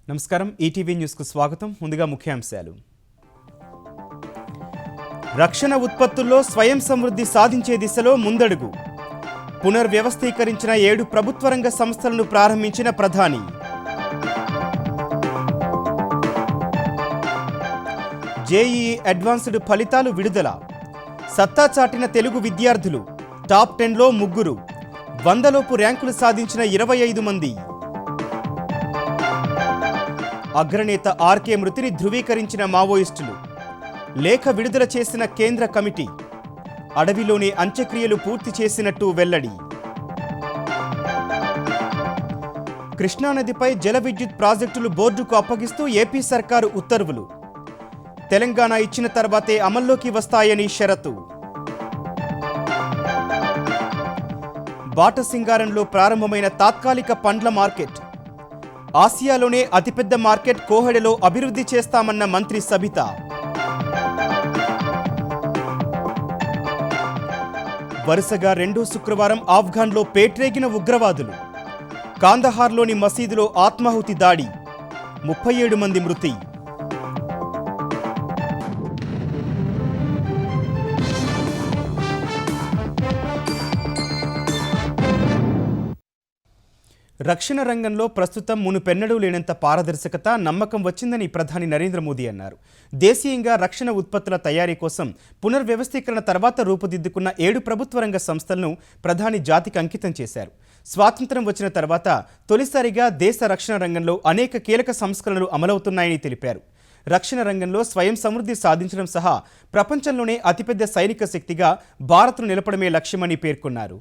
నమస్కారం ETV news కు స్వాగతం. ముందుగా ముఖ్యాంశాలు. రక్షణ ఉత్పత్తుల్లో స్వయం సమృద్ధి సాధించే దిశలో ముందడుగు. పునర్వ్యవస్థీకరించిన 7 ప్రభుత్వ రంగ సంస్థలను ప్రారంభించిన ప్రధాని. జేఈఈ అడ్వాన్స్డ్ ఫలితాలు విడుదల. సత్తా చాటిన తెలుగు విద్యార్థులు. టాప్ 10లో 3. 100లోపు ర్యాంకులు సాధించిన 25 మంది. అగ్రనేత ఆర్కే మృతిని ధృవీకరించిన మావోయిస్టులు. లేఖ విడుదల చేసిన కేంద్ర కమిటీ. అడవిలోనే అంత్యక్రియలు పూర్తి చేసినట్టు వెల్లడి. కృష్ణానదిపై జల విద్యుత్ ప్రాజెక్టులు బోర్డుకు అప్పగిస్తూ ఏపీ సర్కారు ఉత్తర్వులు. తెలంగాణ ఇచ్చిన తర్వాతే అమల్లోకి వస్తాయని షరతు. బాటసింగారంలో ప్రారంభమైన తాత్కాలిక పండ్ల మార్కెట్. ఆసియాలోనే అతిపెద్ద మార్కెట్ కోహెడలో అభివృద్ధి చేస్తామన్న మంత్రి సబిత. వరుసగా 2వ శుక్రవారం ఆఫ్ఘన్లో పేట్రేగిన ఉగ్రవాదులు. కాందహార్లోని మసీదులో ఆత్మాహుతి దాడి. 37 మంది మృతి. రక్షణ రంగంలో ప్రస్తుతం మునుపెన్నడూ లేనంత పారదర్శకత, నమ్మకం వచ్చిందని ప్రధాని నరేంద్ర మోదీ అన్నారు. దేశీయంగా రక్షణ ఉత్పత్తుల తయారీ కోసం పునర్వ్యవస్థీకరణ తర్వాత రూపుదిద్దుకున్న 7 ప్రభుత్వ రంగ సంస్థలను ప్రధాని జాతికి అంకితం చేశారు. స్వాతంత్ర్యం వచ్చిన తర్వాత తొలిసారిగా దేశ రక్షణ రంగంలో అనేక కీలక సంస్కరణలు అమలవుతున్నాయని తెలిపారు. రక్షణ రంగంలో స్వయం సమృద్ధి సాధించడం సహా ప్రపంచంలోనే అతిపెద్ద సైనిక శక్తిగా భారత్ను నిలపడమే లక్ష్యమని పేర్కొన్నారు.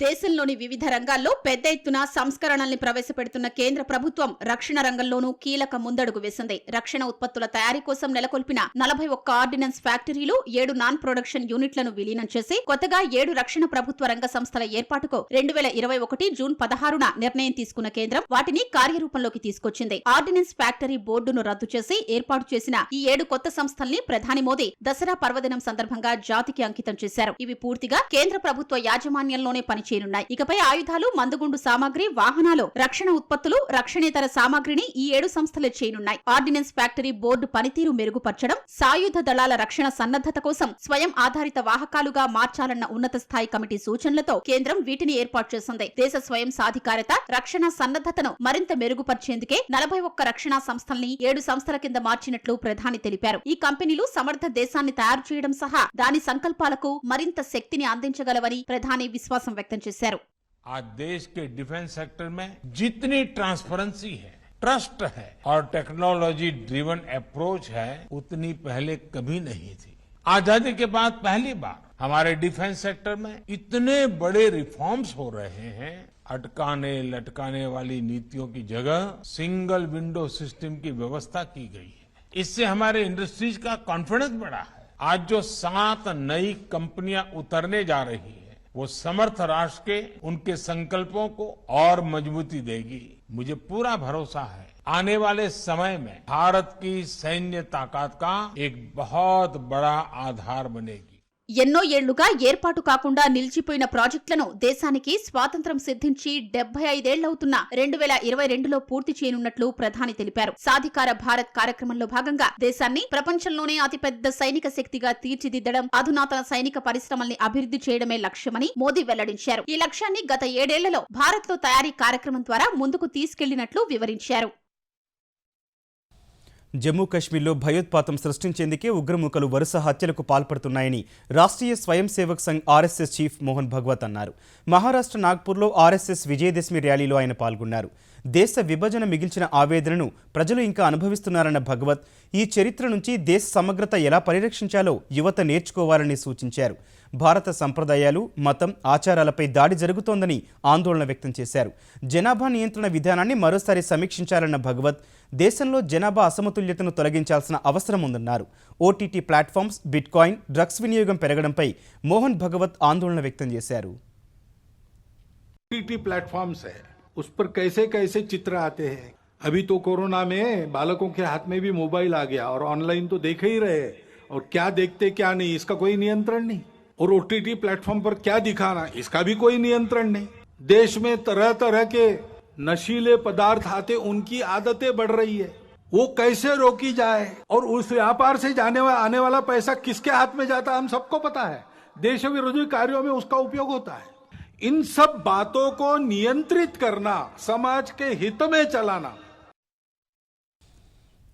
దేశంలోని వివిధ రంగాల్లో పెద్ద ఎత్తున సంస్కరణల్ని ప్రవేశపెడుతున్న కేంద్ర ప్రభుత్వం రక్షణ రంగంలోనూ కీలక ముందడుగు వేసింది. రక్షణ ఉత్పత్తుల తయారీ కోసం నెలకొల్పిన 41 ఆర్డినెన్స్ ఫ్యాక్టరీలు, 7 నాన్ ప్రొడక్షన్ యూనిట్లను విలీనం చేసి కొత్తగా 7 రక్షణ ప్రభుత్వ రంగ సంస్థల ఏర్పాటుకు 2021 జూన్ 16న నిర్ణయం తీసుకున్న కేంద్రం వాటిని కార్యరూపంలోకి తీసుకొచ్చింది. ఆర్డినెన్స్ ఫ్యాక్టరీ బోర్డును రద్దు చేసి ఏర్పాటు చేసిన ఈ 7 కొత్త సంస్థల్ని ప్రధాని మోదీ దసరా పర్వదినం సందర్భంగా జాతికి అంకితం చేశారు. ఇవి పూర్తిగా కేంద్ర ప్రభుత్వ యాజమాన్యంలోనే పనిచేయనున్నాయి. ఇకపై ఆయుధాలు, మందుగుండు సామాగ్రి, వాహనాలు, రక్షణ ఉత్పత్తులు, రక్షణేతర సామాగ్రిని ఈ 7 సంస్థలే చేయనున్నాయి. ఆర్డినెన్స్ ఫ్యాక్టరీ బోర్డు పనితీరు మెరుగుపరచడం, సాయుధ దళాల రక్షణ సన్నద్ధత కోసం స్వయం ఆధారిత వాహకాలుగా మార్చాలన్న ఉన్నత స్థాయి కమిటీ సూచనలతో కేంద్రం వీటిని ఏర్పాటు చేసింది. దేశ స్వయం సాధికారత, రక్షణ సన్నద్ధతను మరింత మెరుగుపరిచేందుకే 41 రక్షణ సంస్థల్ని 7 సంస్థల కింద మార్చినట్లు ప్రధాని తెలిపారు. ఈ కంపెనీలు సమర్థ దేశాన్ని తయారు చేయడం సహా దాని సంకల్పాలకు మరింత శక్తిని అందించగలవని ప్రధాని విశ్వాసం వ్యక్తం చేశారు. आज देश के डिफेंस सेक्टर में जितनी ट्रांसपेरेंसी है, ट्रस्ट है और टेक्नोलॉजी ड्रिवन अप्रोच है, उतनी पहले कभी नहीं थी. आजादी के बाद पहली बार हमारे डिफेंस सेक्टर में इतने बड़े रिफॉर्म्स हो रहे हैं. अटकाने लटकाने वाली नीतियों की जगह सिंगल विंडो सिस्टम की व्यवस्था की गई है. इससे हमारे इंडस्ट्रीज का कॉन्फिडेंस बढ़ा है. आज जो 7 नई कंपनियां उतरने जा रही है, वो समर्थ राष्ट्र के उनके संकल्पों को और मजबूती देगी. मुझे पूरा भरोसा है आने वाले समय में भारत की सैन्य ताकत का एक बहुत बड़ा आधार बनेगी. ఎన్నో ఏళ్లుగా ఏర్పాటు కాకుండా నిలిచిపోయిన ప్రాజెక్టులను దేశానికి స్వాతంత్ర్యం సిద్ధించి 75 ఏళ్లవుతున్న 2022లో పూర్తి చేయనున్నట్లు ప్రధాని తెలిపారు. సాధికార భారత్ కార్యక్రమంలో భాగంగా దేశాన్ని ప్రపంచంలోనే అతిపెద్ద సైనిక శక్తిగా తీర్చిదిద్దడం, అధునాతన సైనిక పరిశ్రమల్ని అభివృద్ధి చేయడమే లక్ష్యమని మోదీ వెల్లడించారు. ఈ లక్ష్యాన్ని గత 7 ఏళ్లలో భారత్లో తయారీ కార్యక్రమం ద్వారా ముందుకు తీసుకెళ్లినట్లు వివరించారు. జమ్మూ కశ్మీర్లో భయోత్పాతం సృష్టించేందుకే ఉగ్రముఖలు వరుస హత్యలకు పాల్పడుతున్నాయని రాష్ట్రీయ స్వయం సేవక్ సంఘ్ ఆర్ఎస్ఎస్ చీఫ్ మోహన్ భగవత్ అన్నారు. మహారాష్ట్ర నాగ్పూర్లో ఆర్ఎస్ఎస్ విజయదశమి ర్యాలీలో ఆయన పాల్గొన్నారు. దేశ విభజన మిగిల్చిన ఆవేదనను ప్రజలు ఇంకా అనుభవిస్తున్నారన్న భగవత్ ఈ చరిత్ర నుంచి దేశ సమగ్రత ఎలా పరిరక్షించాలో యువత నేర్చుకోవాలని సూచించారు. భారత సంప్రదాయాలు, మతం, ఆచారాలపై దాడి జరుగుతోందని ఆందోళన వ్యక్తం చేశారు. జనాభా నియంత్రణ విధానాన్ని మరోసారి సమీక్షించాలన్న భగవత్ దేశంలో జనాభా అసమతుల్యతను తొలగించాల్సిన అవసరం ఉందన్నారు. ఓటీటీ ప్లాట్ఫామ్స్, బిట్కాయిన్, డ్రగ్స్ వినియోగం పెరగడంపై మోహన్ భగవత్ ఆందోళన వ్యక్తం చేశారు. उस पर कैसे कैसे चित्र आते हैं. अभी तो कोरोना में बालकों के हाथ में भी मोबाइल आ गया और ऑनलाइन तो देख ही रहे, और क्या देखते क्या नहीं इसका कोई नियंत्रण नहीं. और ओटीटी प्लेटफॉर्म पर क्या दिखाना इसका भी कोई नियंत्रण नहीं. देश में तरह तरह के नशीले पदार्थ आते उनकी आदतें बढ़ रही है, वो कैसे रोकी जाए और उस व्यापार से आने वाला पैसा किसके हाथ में जाता है हम सबको पता है। देश विरोधी कार्यों में उसका उपयोग होता है। इन सब बातों को नियंत्रित करना, समाज के हित में चलाना।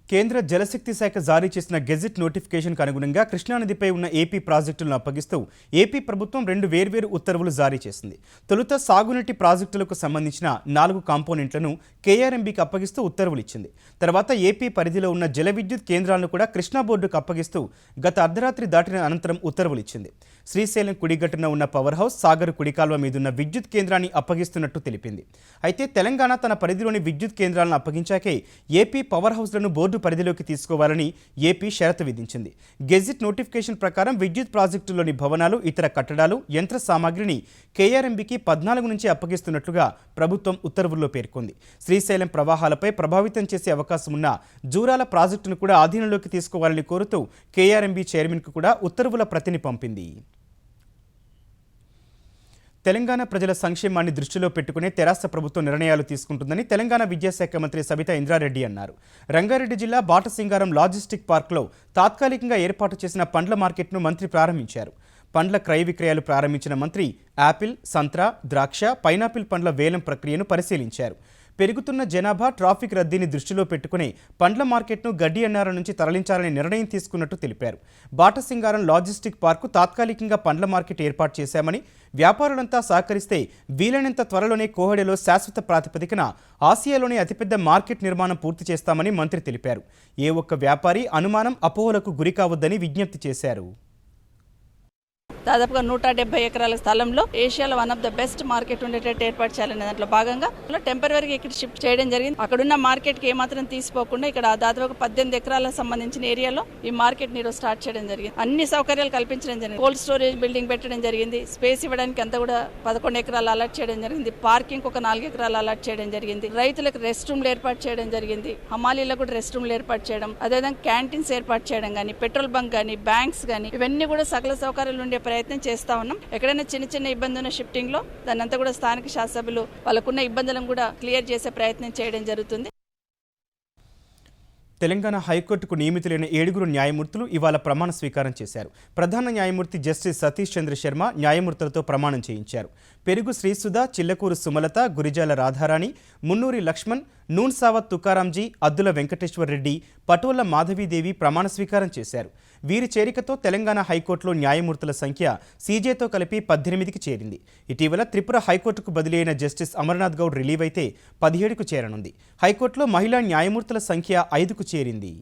కేంద్ర జలశక్తి శాఖ జారీ చేసిన గెజిట్ నోటిఫికేషన్కు అనుగుణంగా కృష్ణానదిపై ఉన్న ఏపీ ప్రాజెక్టులను అప్పగిస్తూ ఏపీ ప్రభుత్వం 2 వేర్వేరు ఉత్తర్వులు జారీ చేసింది. తొలుత సాగునీటి ప్రాజెక్టులకు సంబంధించిన 4 కాంపోనెంట్లను కేఆర్ఎంబీకి అప్పగిస్తూ ఉత్తర్వులు ఇచ్చింది. తర్వాత ఏపీ పరిధిలో ఉన్న జల విద్యుత్ కేంద్రాలను కూడా కృష్ణా బోర్డుకు అప్పగిస్తూ గత అర్ధరాత్రి దాటిన అనంతరం ఉత్తర్వులు ఇచ్చింది. శ్రీశైలం కుడిగట్టున ఉన్న పవర్ హౌస్, సాగర్ కుడికాల్వ మీదున్న విద్యుత్ కేంద్రాన్ని అప్పగిస్తున్నట్టు తెలిపింది. అయితే తెలంగాణ తన పరిధిలోని విద్యుత్ కేంద్రాలను అప్పగించాకే ఏపీ పవర్ హౌస్లను బోర్డు పరిధిలోకి తీసుకోవాలని ఏపీ షరతు విధించింది. గెజిట్ నోటిఫికేషన్ ప్రకారం విద్యుత్ ప్రాజెక్టులోని భవనాలు, ఇతర కట్టడాలు, యంత్ర సామాగ్రిని కేఆర్ఎంబీకి 14 నుంచి అప్పగిస్తున్నట్లుగా ప్రభుత్వం ఉత్తర్వుల్లో పేర్కొంది. శ్రీశైలం ప్రవాహాలపై ప్రభావితం చేసే అవకాశం ఉన్న జూరాల ప్రాజెక్టును కూడా ఆధీనంలోకి తీసుకోవాలని కోరుతూ కేఆర్ఎంబీ చైర్మన్కు కూడా ఉత్తర్వుల ప్రతిని పంపింది. తెలంగాణ ప్రజల సంక్షేమాన్ని దృష్టిలో పెట్టుకునే తెరాస ప్రభుత్వం నిర్ణయాలు తీసుకుంటుందని తెలంగాణ విద్యాశాఖ మంత్రి సబితా ఇంద్రారెడ్డి అన్నారు. రంగారెడ్డి జిల్లా బాటసింగారం లాజిస్టిక్ పార్క్లో తాత్కాలికంగా ఏర్పాటు చేసిన పండ్ల మార్కెట్ను మంత్రి ప్రారంభించారు. పండ్ల క్రయ విక్రయాలు ప్రారంభించిన మంత్రి యాపిల్, సంత్రా, ద్రాక్ష, పైనాపిల్ పండ్ల వేలం ప్రక్రియను పరిశీలించారు. పెరుగుతున్న జనాభా, ట్రాఫిక్ రద్దీని దృష్టిలో పెట్టుకుని పండ్ల మార్కెట్ను గడ్డి అన్నారం నుంచి తరలించాలని నిర్ణయం తీసుకున్నట్టు తెలిపారు. బాటసింగారం లాజిస్టిక్ పార్కు తాత్కాలికంగా పండ్ల మార్కెట్ ఏర్పాటు చేశామని, వ్యాపారులంతా సహకరిస్తే వీలైనంత త్వరలోనే కోహెడలో శాశ్వత ప్రాతిపదికన ఆసియాలోనే అతిపెద్ద మార్కెట్ నిర్మాణం పూర్తి చేస్తామని మంత్రి తెలిపారు. ఏ ఒక్క వ్యాపారి అనుమానం, అపోహలకు గురి కావద్దని విజ్ఞప్తి చేశారు. దాదాపుగా 170 ఎకరాల స్థలంలో ఏషియాలో one of the best market ఉండేటట్టు ఏర్పాటు చేయాలనే దాంట్లో భాగంగా టెంపరీగా ఇక్కడ షిఫ్ట్ చేయడం జరిగింది. అక్కడున్న మార్కెట్ కి ఏమాత్రం తీసిపోకుండా ఇక్కడ దాదాపు 18 ఎకరాలకు సంబంధించిన ఏరియాలో ఈ మార్కెట్ ని స్టార్ట్ చేయడం జరిగింది. అన్ని సౌకర్యాలు కల్పించడం జరిగింది. కోల్డ్ స్టోరేజ్ బిల్డింగ్ పెట్టడం జరిగింది. స్పేస్ ఇవ్వడానికి అంతా కూడా 11 ఎకరాలు అలాట్ చేయడం జరిగింది. పార్కింగ్ ఒక 4 ఎకరాలు అలాట్ చేయడం జరిగింది. రైతులకు రెస్ట్ రూమ్లు ఏర్పాటు చేయడం జరిగింది. హమాలీలకు కూడా రెస్ట్ రూమ్లు ఏర్పాటు చేయడం, అదేవిధంగా క్యాంటీన్స్ ఏర్పాటు చేయడం కానీ, పెట్రోల్ బంక్ కానీ, బ్యాంక్స్ కానీ, ఇవన్నీ కూడా సకల సౌకర్యాలు ఉండే ప్రయత్నం చేస్తా ఉన్నాం. ఎక్కడైనా చిన్న ఇబ్బంది ఉన్న షిఫ్టింగ్ లో దాన్ని అంతా కూడా స్థానిక శాసనసభ్యులు వాళ్ళకున్న ఇబ్బందులను కూడా క్లియర్ చేసే ప్రయత్నం చేయడం జరుగుతుంది. తెలంగాణ హైకోర్టుకు నియమితులైన 7 న్యాయమూర్తులు ఇవాళ ప్రమాణ స్వీకారం చేశారు. ప్రధాన న్యాయమూర్తి జస్టిస్ సతీష్ చంద్ర శర్మ న్యాయమూర్తులతో ప్రమాణం చేయించారు. పెరుగు శ్రీసుధ, చిల్లకూరు సుమలత, గురిజాల రాధారాణి, మున్నూరి లక్ష్మణ్, నూన్ సావత్ తుకారాంజీ, అద్దుల వెంకటేశ్వర్ రెడ్డి, పటోళ్ల మాధవీదేవి ప్రమాణ స్వీకారం చేశారు. వీరి చేరికతో తెలంగాణ హైకోర్టులో న్యాయమూర్తుల సంఖ్య సీజేతో కలిపి 18కి చేరింది. ఇటీవల త్రిపుర హైకోర్టుకు బదిలీ అయిన జస్టిస్ అమర్నాథ్ గౌడ్ రిలీవ్ అయితే 17కు చేరనుంది. హైకోర్టులో మహిళా న్యాయమూర్తుల సంఖ్య 5కు చేరింది.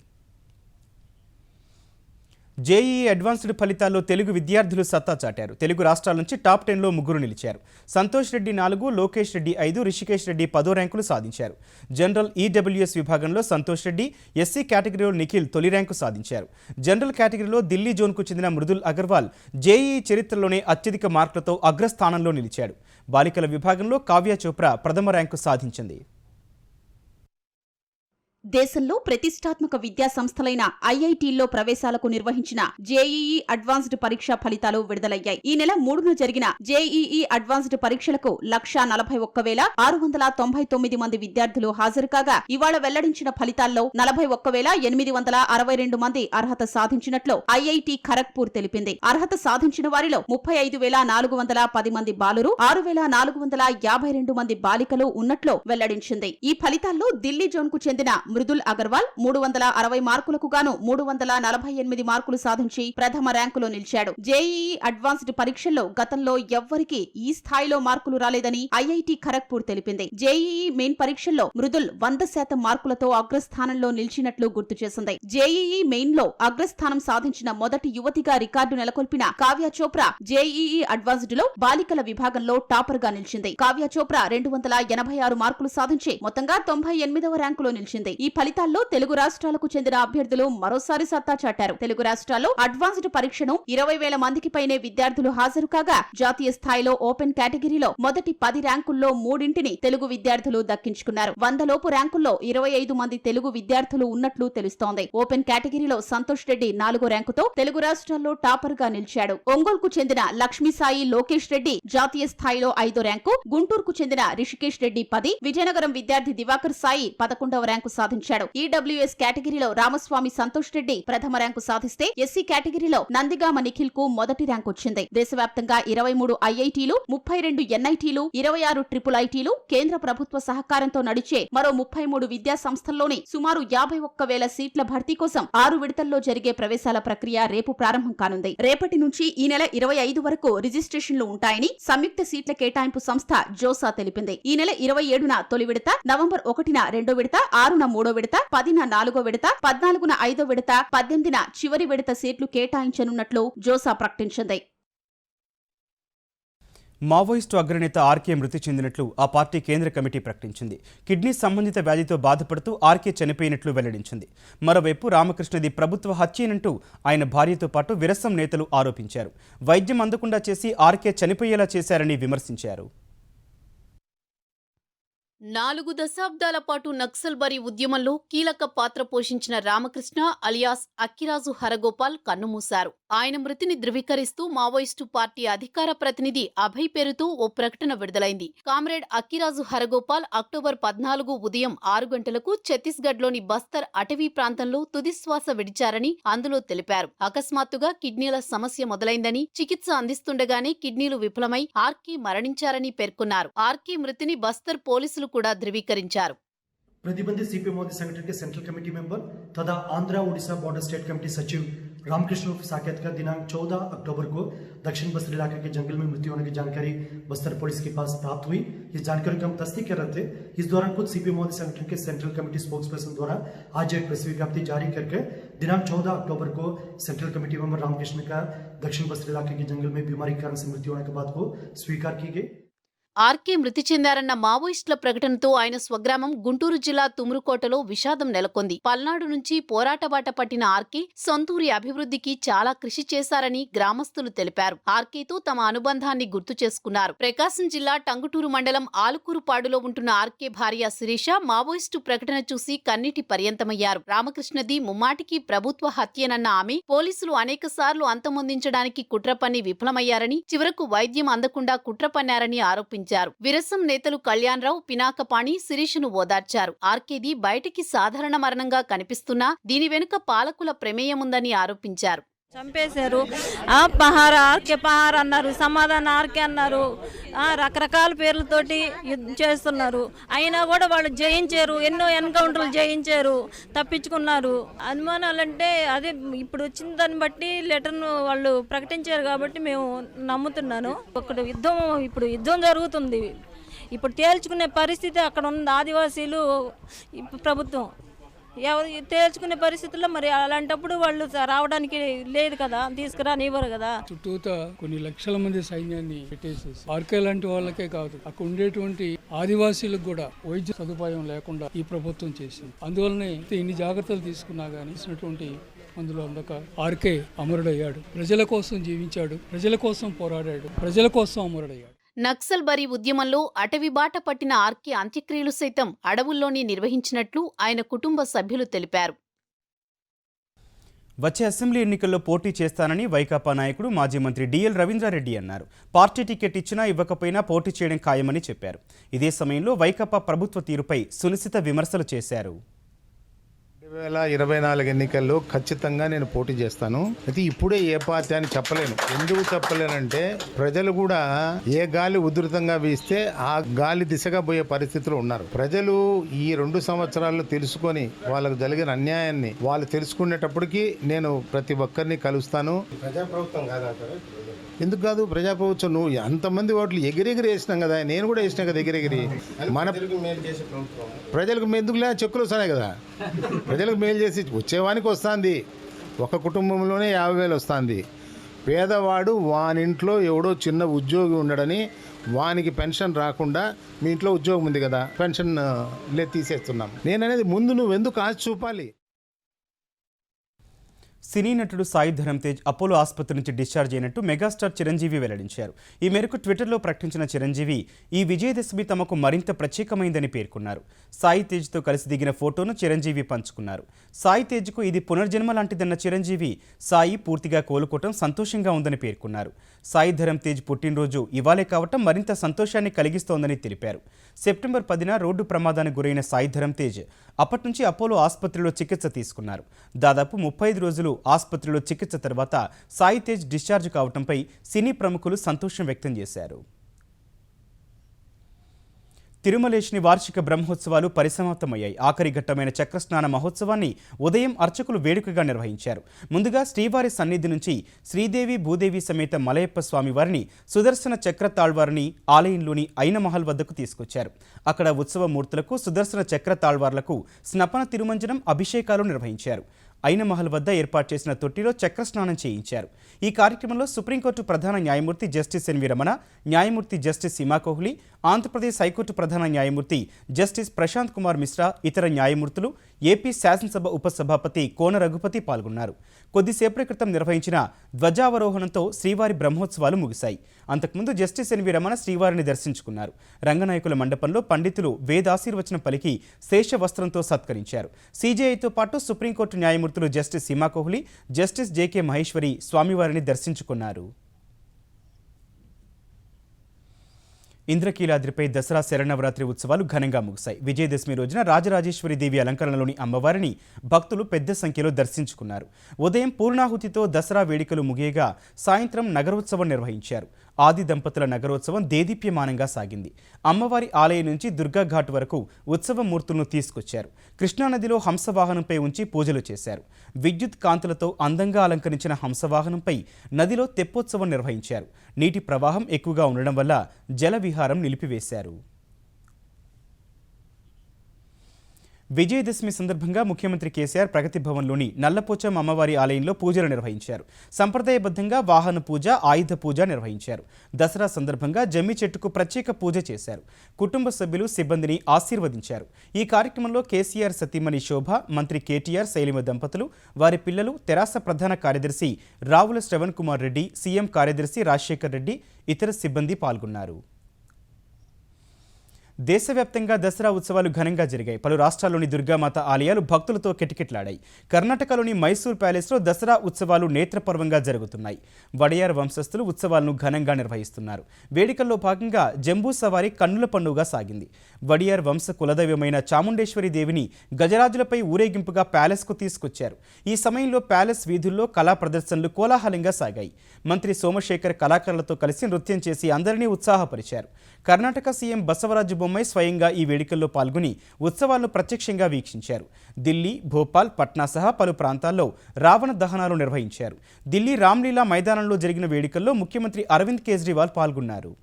జేఈఈ అడ్వాన్స్డ్ ఫలితాల్లో తెలుగు విద్యార్థులు సత్తా చాటారు. తెలుగు రాష్ట్రాల నుంచి టాప్ 10లో 3 నిలిచారు. సంతోష్ రెడ్డి 4, లోకేష్ రెడ్డి 5, రిషికేష్ రెడ్డి 10 ర్యాంకులు సాధించారు. జనరల్ ఈడబ్ల్యూఎస్ విభాగంలో సంతోష్ రెడ్డి, ఎస్సీ కేటగిరీలో నిఖిల్ తొలి ర్యాంకు సాధించారు. జనరల్ కేటగిరీలో ఢిల్లీ జోన్కు చెందిన మృదుల్ అగర్వాల్ జేఈఈ చరిత్రలోనే అత్యధిక మార్కులతో అగ్రస్థానంలో నిలిచాడు. బాలికల విభాగంలో కావ్య చోప్రా ప్రథమ ర్యాంకు సాధించింది. దేశంలో ప్రతిష్టాత్మక విద్యా సంస్థలైన ఐఐటీల్లో ప్రవేశాలకు నిర్వహించిన జేఈఈ అడ్వాన్స్డ్ పరీక్ష ఫలితాలు విడుదలయ్యాయి. ఈ నెల 3న జరిగిన జేఈఈ అడ్వాన్స్డ్ పరీక్షలకు 141,699 మంది విద్యార్థులు హాజరు కాగా, ఇవాళ వెల్లడించిన ఫలితాల్లో 41,862 మంది అర్హత సాధించినట్లు ఐఐటీ ఖరగ్పూర్ తెలిపింది. అర్హత సాధించిన వారిలో 35,410 మంది బాలురు, 6,452 మంది బాలికలు ఉన్నట్లు వెల్లడించింది. ఈ ఫలితాల్లో ఢిల్లీ జోన్కు చెందిన మృదుల్ అగర్వాల్ 360 మార్కులకు గాను 348 మార్కులు సాధించి ప్రథమ ర్యాంకులో నిలిచాడు. జేఈఈ అడ్వాన్స్డ్ పరీక్షల్లో గతంలో ఎవ్వరికీ ఈ స్థాయిలో మార్కులు రాలేదని ఐఐటీ ఖరగ్పూర్ తెలిపింది. జేఈఈ మెయిన్ పరీక్షల్లో మృదుల్ 100% మార్కులతో అగ్రస్థానంలో నిలిచినట్లు గుర్తు చేసింది. జేఈఈ మెయిన్ లో అగ్రస్థానం సాధించిన మొదటి యువతిగా రికార్డు నెలకొల్పిన కావ్య చోప్రా జేఈఈ అడ్వాన్స్డ్ లో బాలికల విభాగంలో టాపర్ గా నిలిచింది. కావ్య చోప్రా 286 మార్కులు సాధించి మొత్తంగా 98వ ర్యాంకులో నిలిచింది. ఈ ఫలితాల్లో తెలుగు రాష్ట్రాలకు చెందిన అభ్యర్థులు మరోసారి సత్తా చాటారు. తెలుగు రాష్ట్రాల్లో అడ్వాన్స్డ్ పరీక్షను 20,000 మందికి పైనే విద్యార్థులు హాజరు కాగా జాతీయ స్థాయిలో ఓపెన్ కేటగిరీలో మొదటి 10 ర్యాంకుల్లో 3 తెలుగు విద్యార్థులు దక్కించుకున్నారు. 100 లోపు ర్యాంకుల్లో 25 మంది తెలుగు విద్యార్థులు ఉన్నట్లు తెలుస్తోంది. ఓపెన్ కేటగిరీలో సంతోష్ రెడ్డి 4వ ర్యాంకుతో తెలుగు రాష్ట్రాల్లో టాపర్ గా నిలిచాడు. ఒంగోలుకు చెందిన లక్ష్మీసాయి లోకేష్ రెడ్డి జాతీయ స్థాయిలో 5వ ర్యాంకు, గుంటూరుకు చెందిన రిషికేష్ రెడ్డి 10, విజయనగరం విద్యార్థి దివాకర్ సాయి 11వ ర్యాంకు సాధించాడు. ఈడబ్ల్యూఎస్ కేటగిరీలో రామస్వామి సంతోష్ రెడ్డి ప్రథమ ర్యాంకు సాధిస్తే ఎస్సీ కేటగిరీలో నందిగామ నిఖిల్ కు మొదటి ర్యాంకు వచ్చింది. దేశవ్యాప్తంగా 23 ఐఐటీలు, 32 ఎన్ఐటీలు, 26 ట్రిపుల్ ఐటీలు, కేంద్ర ప్రభుత్వ సహకారంతో నడిచే మరో 33 విద్యా సంస్థల్లోని సుమారు 51,000 సీట్ల భర్తీ కోసం 6 విడతల్లో జరిగే ప్రవేశాల ప్రక్రియ రేపు ప్రారంభం కానుంది. రేపటి నుంచి ఈ నెల 25 వరకు రిజిస్ట్రేషన్లు ఉంటాయని సంయుక్త సీట్ల కేటాయింపు సంస్థ జోసా తెలిపింది. ఈ నెల 27న తొలి విడత, నవంబర్ 1న 2వ విడత, 6న 3వ విడత, 10న 4వ విడత, 14న 5వ విడత, 18న చివరి విడత సీట్లు కేటాయించనున్నట్లు జోసా ప్రకటించింది. మావోయిస్టు అగ్రనేత ఆర్కే మృతి చెందినట్లు ఆ పార్టీ కేంద్ర కమిటీ ప్రకటించింది. కిడ్నీ సంబంధిత వ్యాధితో బాధపడుతూ ఆర్కే చనిపోయినట్లు వెల్లడించింది. మరోవైపు రామకృష్ణది ప్రభుత్వ హత్యేనంటూ ఆయన భార్యతో పాటు విరసం నేతలు ఆరోపించారు. వైద్యం అందకుండా చేసి ఆర్కే చనిపోయేలా చేశారని విమర్శించారు. 4 దశాబ్దాల పాటు నక్సల్బరీ ఉద్యమంలో కీలక పాత్ర పోషించిన రామకృష్ణ అలియాస్ అక్కిరాజు హరగోపాల్ కన్నుమూశారు. ఆయన మృతిని ధృవీకరిస్తూ మావోయిస్టు పార్టీ అధికార ప్రతినిధి అభయ్ పేరుతో ఓ ప్రకటన విడుదలైంది. కామ్రేడ్ అక్కిరాజు హరగోపాల్ అక్టోబర్ 14 ఉదయం 6 గంటలకు ఛత్తీస్గఢ్లోని బస్తర్ అటవీ ప్రాంతంలో తుదిశ్వాస విడిచారని అందులో తెలిపారు. అకస్మాత్తుగా కిడ్నీల సమస్య మొదలైందని, చికిత్స అందిస్తుండగానే కిడ్నీలు విఫలమై ఆర్కే మరణించారని పేర్కొన్నారు. ఆర్కే మృతిని బస్తర్ పోలీసులు కూడా ధృవీకరించారు. प्रतिबंधित सीपीएम मोदी संगठन के सेंट्रल कमेटी मेंबर तथा Andhra Orissa border state committee सचिव रामकृष्ण उर्फ साकेत का दिनांक 14 अक्टूबर को दक्षिण बस्तर इलाके के जंगल में मृत्यु होने की जानकारी बस्तर पुलिस के पास प्राप्त हुई। इस जानकारी की हम तस्दीक कर रहे थे। इस दौरान खुद सीपीएम मोदी संगठन के सेंट्रल कमेटी स्पोक्स पर्सन द्वारा आज एक प्रेस विज्ञप्ति जारी करके दिनांक 14 अक्टूबर को सेंट्रल कमेटी मेंबर रामकृष्ण का दक्षिण बस्तर इलाके के जंगल में बीमारी के कारण से मृत्यु होने के बाद को स्वीकार की गई। ఆర్కే మృతి చెందారన్న మావోయిస్టుల ప్రకటనతో ఆయన స్వగ్రామం గుంటూరు జిల్లా తుమ్రుకోటలో విషాదం నెలకొంది. పల్నాడు నుంచి పోరాటబాట పట్టిన ఆర్కే సొంతూరి అభివృద్ధికి చాలా కృషి చేశారని గ్రామస్తులు తెలిపారు. ఆర్కేతో తమ అనుబంధాన్ని గుర్తు చేసుకున్నారు. ప్రకాశం జిల్లా టంగుటూరు మండలం ఆలుకూరుపాడులో ఉంటున్న ఆర్కే భార్య శిరీష మావోయిస్టు ప్రకటన చూసి కన్నీటి పర్యంతమయ్యారు. రామకృష్ణది ముమ్మాటికి ప్రభుత్వ హత్యేనన్న ఆమె పోలీసులు అనేకసార్లు అంతమొందించడానికి కుట్ర పన్ని విఫలమయ్యారని, చివరకు వైద్యం అందకుండా కుట్ర పన్నారని ఆరోపించారు. విరసం నేతలు కళ్యాణరావు, పినాకపాణి శిరీషను ఓదార్చారు. ఆర్కేది బయటికి సాధారణ మరణంగా కనిపిస్తున్నా దీని వెనుక పాలకుల ప్రమేయముందని ఆరోపించారు. చంపేశారు. పహార ఆర్కే పహార అన్నారు, సమాధాన ఆర్కే అన్నారు, రకరకాల పేర్లతోటి చేస్తున్నారు. అయినా కూడా వాళ్ళు జయించారు. ఎన్నో ఎన్కౌంటర్లు జయించారు, తప్పించుకున్నారు. అనుమానాలంటే అదే ఇప్పుడు వచ్చిన దాన్ని బట్టి లెటర్ను వాళ్ళు ప్రకటించారు కాబట్టి మేము నమ్ముతున్నాను. ఇప్పుడు యుద్ధం జరుగుతుంది. ఇప్పుడు తేల్చుకునే పరిస్థితి అక్కడ ఉంది. ఆదివాసీలు ప్రభుత్వం ఎవరు తేల్చుకునే పరిస్థితుల్లో మరి అలాంటప్పుడు వాళ్ళు రావడానికి లేదు కదా, తీసుకురానివ్వరు కదా. చుట్టూతా కొన్ని లక్షల మంది సైన్యాన్ని పెట్టేసేసి ఆర్కే లాంటి వాళ్ళకే కాదు, అక్కడ ఉండేటువంటి ఆదివాసీలకు కూడా వైద్య సదుపాయం లేకుండా ఈ ప్రభుత్వం చేసింది. అందువల్లనే ఇన్ని జాగ్రత్తలు తీసుకున్నా కానీ ఇచ్చినటువంటి అందులో అందక ఆర్కే అమరుడయ్యాడు. ప్రజల కోసం జీవించాడు, ప్రజల కోసం పోరాడాడు, ప్రజల కోసం అమరుడయ్యాడు. నక్సల్బరీ ఉద్యమంలో అటవీ బాట పట్టిన ఆర్కే అంత్యక్రియలు సైతం అడవుల్లోనే నిర్వహించినట్లు ఆయన కుటుంబ సభ్యులు తెలిపారు. వచ్చే అసెంబ్లీ ఎన్నికల్లో పోటీ చేస్తానని వైకాపా నాయకుడు మాజీ మంత్రి డిఎల్ రవీంద్రారెడ్డి అన్నారు. పార్టీ టికెట్ ఇచ్చినా ఇవ్వకపోయినా పోటీ చేయడం ఖాయమని చెప్పారు. ఇదే సమయంలో వైకాపా ప్రభుత్వ తీరుపై సునిశిత విమర్శలు చేశారు. 2024 ఎన్నికల్లో ఖచ్చితంగా నేను పోటీ చేస్తాను. అయితే ఇప్పుడే ఏ పార్టీ అని చెప్పలేను. ఎందుకు చెప్పలేనంటే ప్రజలు కూడా ఏ గాలి ఉధృతంగా వీస్తే ఆ గాలి దిశగా పోయే పరిస్థితులు ఉన్నారు. ప్రజలు ఈ 2 సంవత్సరాల్లో తెలుసుకొని వాళ్ళకు జరిగిన అన్యాయాన్ని వాళ్ళు తెలుసుకునేటప్పటికి నేను ప్రతి ఒక్కరిని కలుస్తాను. ప్రజాప్రభుత్వం కాదా? ఎందుకు కాదు? ప్రజాప్రభుత్వం. నువ్వు అంతమంది ఓట్లు ఎగిరెగిరి వేసినాం కదా, నేను కూడా వేసినా కదా ఎగిరెగిరి. మన ప్రజలకు ఎందుకులే చెక్కులు వస్తున్నాయి కదా, ప్రజలకు మేలు చేసి వచ్చేవానికి వస్తుంది. ఒక కుటుంబంలోనే 50,000 వస్తుంది. పేదవాడు వానింట్లో ఎవడో చిన్న ఉద్యోగి ఉండడని వానికి పెన్షన్ రాకుండా మీ ఇంట్లో ఉద్యోగం ఉంది కదా పెన్షన్ తీసేస్తున్నాం. నేననేది ముందు నువ్వెందుకు ఆశ చూపాలి? సినీ నటుడు సాయి ధరమ్ తేజ్ అపోలో ఆసుపత్రి నుంచి డిశ్చార్జ్ అయినట్టు మెగాస్టార్ చిరంజీవి వెల్లడించారు. ఈ మేరకు ట్విట్టర్లో ప్రకటించిన చిరంజీవి ఈ విజయదశమి తమకు మరింత ప్రత్యేకమైందని పేర్కొన్నారు. సాయి తేజ్తో కలిసి దిగిన ఫోటోను చిరంజీవి పంచుకున్నారు. సాయి తేజ్కు ఇది పునర్జన్మ లాంటిదన్న చిరంజీవి సాయి పూర్తిగా కోలుకోవటం సంతోషంగా ఉందని పేర్కొన్నారు. సాయి ధరమ్ తేజ్ పుట్టినరోజు ఇవాళే కావటం మరింత సంతోషాన్ని కలిగిస్తోందని తెలిపారు. సెప్టెంబర్ 10న రోడ్డు ప్రమాదానికి గురైన సాయి ధరమ్ తేజ్ అప్పటి నుంచి అపోలో ఆసుపత్రిలో చికిత్స తీసుకున్నారు. దాదాపు 35 రోజులు ఆసుపత్రిలో చికిత్స తర్వాత సాయి తేజ్ డిశ్చార్జ్ కావడంపై సినీ ప్రముఖులు సంతోషం వ్యక్తం చేశారు. తిరుమలేశుని వార్షిక బ్రహ్మోత్సవాలు పరిసమాప్తమయ్యాయి. ఆఖరి ఘట్టమైన చక్రస్నాన మహోత్సవాన్ని ఉదయం అర్చకులు వేడుకగా నిర్వహించారు. ముందుగా శ్రీవారి సన్నిధి నుంచి శ్రీదేవి భూదేవి సమేత మలయప్ప స్వామి వారిని సుదర్శన చక్ర తాళ్వారిని ఆలయంలోని ఐన మహల్ వద్దకు తీసుకొచ్చారు. అక్కడ ఉత్సవ మూర్తులకు సుదర్శన చక్ర తాళ్వార్లకు స్నపన తిరుమంజనం అభిషేకాలు నిర్వహించారు. ఐన మహల్ వద్ద ఏర్పాటు చేసిన తొట్టిలో చక్రస్నానం చేయించారు. ఈ కార్యక్రమంలో సుప్రీంకోర్టు ప్రధాన న్యాయమూర్తి జస్టిస్ ఎన్వి రమణ, న్యాయమూర్తి జస్టిస్ హిమా కోహ్లీ, ఆంధ్రప్రదేశ్ హైకోర్టు ప్రధాన న్యాయమూర్తి జస్టిస్ ప్రశాంత్ కుమార్ మిశ్రా, ఇతర న్యాయమూర్తులు, ఏపీ శాసనసభ ఉపసభాపతి కోన రఘుపతి పాల్గొన్నారు. కొద్దిసేపటి క్రితం నిర్వహించిన ధ్వజావరోహణంతో శ్రీవారి బ్రహ్మోత్సవాలు ముగిశాయి. అంతకుముందు జస్టిస్ ఎన్వి రమణ శ్రీవారిని దర్శించుకున్నారు. రంగనాయకుల మండపంలో పండితులు వేదాశీర్వచనం పలికి శేష వస్త్రంతో సత్కరించారు. సీజేఐతో పాటు సుప్రీంకోర్టు న్యాయమూర్తులు justice Hima Kohli, justice JK Maheshwari స్వామివారిని దర్శించుకున్నారు. ఇంద్రకీలాద్రిపై దసరా శరన్నవరాత్రి ఉత్సవాలు ఘనంగా ముగిశాయి. విజయదశమి రోజున రాజరాజేశ్వరి దేవి అలంకరణలోని అమ్మవారిని భక్తులు పెద్ద సంఖ్యలో దర్శించుకున్నారు. ఉదయం పూర్ణాహుతితో దసరా వేడుకలు ముగియగా సాయంత్రం నగరోత్సవం నిర్వహించారు. ఆది దంపతుల నగరోత్సవం దేదీప్యమానంగా సాగింది. అమ్మవారి ఆలయం నుంచి దుర్గాఘాట్ వరకు ఉత్సవ మూర్తులను తీసుకొచ్చారు. కృష్ణానదిలో హంసవాహనంపై ఉంచి పూజలు చేశారు. విద్యుత్ కాంతులతో అందంగా అలంకరించిన హంసవాహనంపై నదిలో తెప్పోత్సవం నిర్వహించారు. నీటి ప్రవాహం ఎక్కువగా ఉండడం వల్ల జల విహారం నిలిపివేశారు. విజయదశమి సందర్భంగా ముఖ్యమంత్రి కేసీఆర్ ప్రగతి భవన్లోని నల్లపోచమ్మ అమ్మవారి ఆలయంలో పూజలు నిర్వహించారు. సంప్రదాయబద్ధంగా వాహన పూజ, ఆయుధ పూజ నిర్వహించారు. దసరా సందర్భంగా జమ్మి చెట్టుకు ప్రత్యేక పూజ చేశారు. కుటుంబ సభ్యులు, సిబ్బందిని ఆశీర్వదించారు. ఈ కార్యక్రమంలో కేసీఆర్ సతీమణి శోభ, మంత్రి కేటీఆర్, శైలిమ దంపతులు, వారి పిల్లలు, తెరాస ప్రధాన కార్యదర్శి రావుల శ్రవణ్ కుమార్ రెడ్డి, సీఎం కార్యదర్శి రాజశేఖర్ రెడ్డి, ఇతర సిబ్బంది పాల్గొన్నారు. దేశవ్యాప్తంగా దసరా ఉత్సవాలు ఘనంగా జరిగాయి. పలు రాష్ట్రాల్లోని దుర్గామాత ఆలయాలు భక్తులతో కిటకిటలాడాయి. కర్ణాటకలోని మైసూర్ ప్యాలెస్లో దసరా ఉత్సవాలు నేత్రపర్వంగా జరుగుతున్నాయి. వడయార్ వంశస్థులు ఉత్సవాలను ఘనంగా నిర్వహిస్తున్నారు. వేడుకల్లో భాగంగా జంబూ సవారీ కన్నుల పండుగగా సాగింది. వడియార్ వంశ కులదైవమైన చాముండేశ్వరి దేవిని గజరాజులపై ఊరేగింపుగా ప్యాలెస్కు తీసుకొచ్చారు. ఈ సమయంలో ప్యాలెస్ వీధుల్లో కళా ప్రదర్శనలు కోలాహలంగా సాగాయి. మంత్రి సోమశేఖర్ కళాకారులతో కలిసి నృత్యం చేసి అందరినీ ఉత్సాహపరిచారు. కర్ణాటక సీఎం బసవరాజు బొమ్మాయి స్వయంగా ఈ వేడుకల్లో పాల్గొని ఉత్సవాలను ప్రత్యక్షంగా వీక్షించారు. ఢిల్లీ, భోపాల్, పట్నా సహా పలు ప్రాంతాల్లో రావణ దహనాలు నిర్వహించారు. ఢిల్లీ రామ్లీలా మైదానంలో జరిగిన వేడుకల్లో ముఖ్యమంత్రి అరవింద్ కేజ్రీవాల్ పాల్గొన్నారు.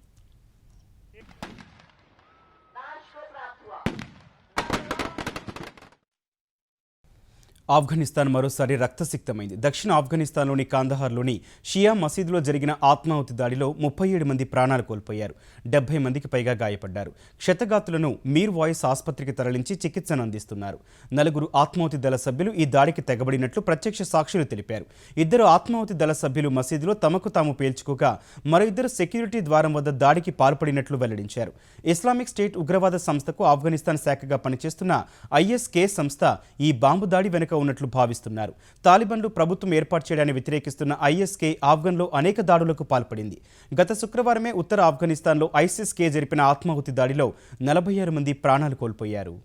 ఆఫ్ఘనిస్తాన్ మరోసారి రక్తసిక్తమైంది. దక్షిణ ఆఫ్ఘనిస్తాన్లోని కాందహార్లోని షియా మసీదులో జరిగిన ఆత్మాహుతి దాడిలో 37 మంది ప్రాణాలు కోల్పోయారు. 70 మందికి పైగా గాయపడ్డారు. క్షతగాతులను మీర్ వాయిస్ ఆసుపత్రికి తరలించి చికిత్సను అందిస్తున్నారు. 4 ఆత్మాహుతి దళ సభ్యులు ఈ దాడికి తెగబడినట్లు ప్రత్యక్ష సాక్షులు తెలిపారు. 2 ఆత్మాహుతి దళ సభ్యులు మసీదులో తమకు తాము పేల్చుకోగా మరో 2 సెక్యూరిటీ ద్వారం వద్ద దాడికి పాల్పడినట్లు వెల్లడించారు. ఇస్లామిక్ స్టేట్ ఉగ్రవాద సంస్థకు ఆఫ్ఘనిస్తాన్ శాఖగా పనిచేస్తున్న ఐఎస్కే సంస్థ ఈ బాంబు దాడి వెనుక ఉన్నట్లు భావిస్తున్నారు. తాలిబాన్లు ప్రభుత్వం ఏర్పాటు చేయడాన్ని వ్యతిరేకిస్తున్న ఐఎస్కే ఆఫ్ఘన్లో అనేక దాడులకు పాల్పడింది. గత శుక్రవారమే ఉత్తర ఆఫ్ఘనిస్తాన్లో ఐసిస్-కే జరిపిన ఆత్మాహుతి దాడిలో 46 మంది ప్రాణాలు కోల్పోయారు.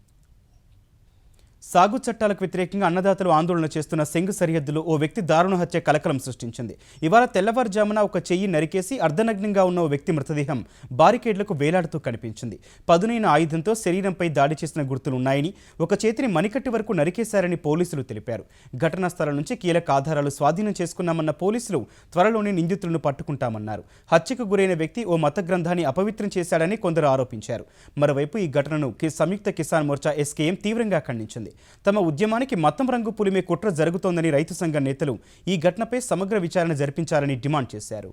సాగు చట్టాలకు వ్యతిరేకంగా అన్నదాతలు ఆందోళన చేస్తున్న సింగ్ సరిహద్దులో ఓ వ్యక్తి దారుణ హత్య కలకలం సృష్టించింది. ఇవాళ తెల్లవారుజామున ఒక చెయ్యి నరికేసి అర్ధనగ్నంగా ఉన్న ఓ వ్యక్తి మృతదేహం బారికేడ్లకు వేలాడుతూ కనిపించింది. పదునైన ఆయుధంతో శరీరంపై దాడి చేసిన గుర్తులున్నాయని, ఒక చేతిని మణికట్టు వరకు నరికేశారని పోలీసులు తెలిపారు. ఘటనా స్థలం నుంచి కీలక ఆధారాలు స్వాధీనం చేసుకున్నామన్న పోలీసులు త్వరలోనే నిందితులను పట్టుకుంటామన్నారు. హత్యకు గురైన వ్యక్తి ఓ మత గ్రంథాన్ని అపవిత్రం చేశాడని కొందరు ఆరోపించారు. మరోవైపు ఈ ఘటనను సంయుక్త కిసాన్ మోర్చా ఎస్కేఎం తీవ్రంగా ఖండించింది. తమ ఉద్యమానికి మతం రంగు పులిమే కుట్ర జరుగుతోందని రైతు సంఘ నేతలు ఈ ఘటనపై సమగ్ర విచారణ జరిపించాలని డిమాండ్ చేశారు.